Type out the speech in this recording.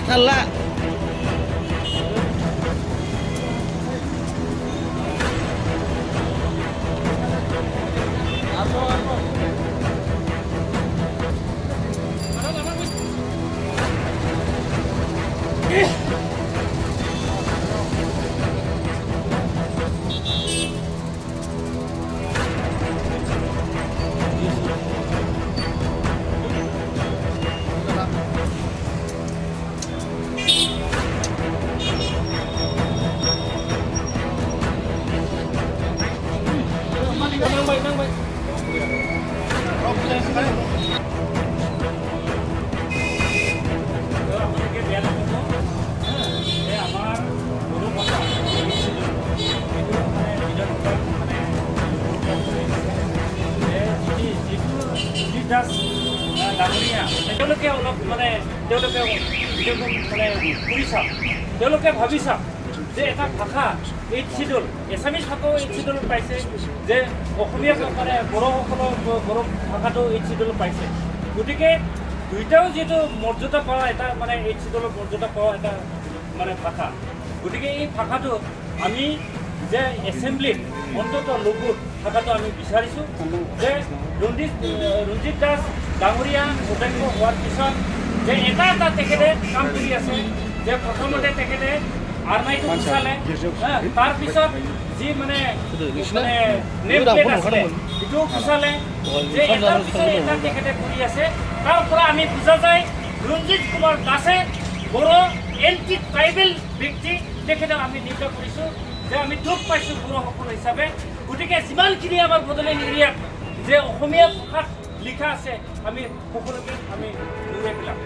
থাল্লা তেওঁলোকে অলপ মানে কৰি চাওক, তেওঁলোকে ভাবি চাওক যে এটা ভাষা 8th শিডিউল এছামিজ ভাষাও 8th শিডিউল পাইছে, যে অসমীয়া মানে বড়োসকলৰ বড়ো ভাষাটো 8th শিডিউল পাইছে। গতিকে দুইটাও যিহেতু মৰ্যাদা পোৱা এটা মানে 8th শিডিউলৰ মৰ্যাদা পোৱা এটা মানে ভাষা, গতিকে এই ভাষাটো আমি যে এছেম্বলিত অন্তত লঘুত ভাষাটো আমি বিচাৰিছোঁ যে ৰঞ্জিত দাস ডাঙৰীয়া সদস্য হোৱাৰ পিছত যে এটা এটা তেখেতে কাম কৰি আছে, যে প্ৰথমতে তেখেতে আৰমাইটো গুচালে, তাৰপিছত যি মানে নেম প্লেট আছিলে সেইটোও গুচালে, যে এটাৰ পিছত এটা তেখেতে কৰি আছে। তাৰ পৰা আমি বুজা যায় ৰঞ্জিত কুমাৰ দাসে বড়ো এণ্টি ট্ৰাইবেল ব্যক্তি, তেখেতক আমি নিৰ্ণয় কৰিছোঁ যে আমি দুখ পাইছোঁ বড়োসকল হিচাপে। গতিকে যিমানখিনি আমাৰ বড়োলেণ্ড এৰিয়াত যে অসমীয়া ভাষাত লিখা আছে আমি সকলোকে আমি দৌৰাই পেলাম।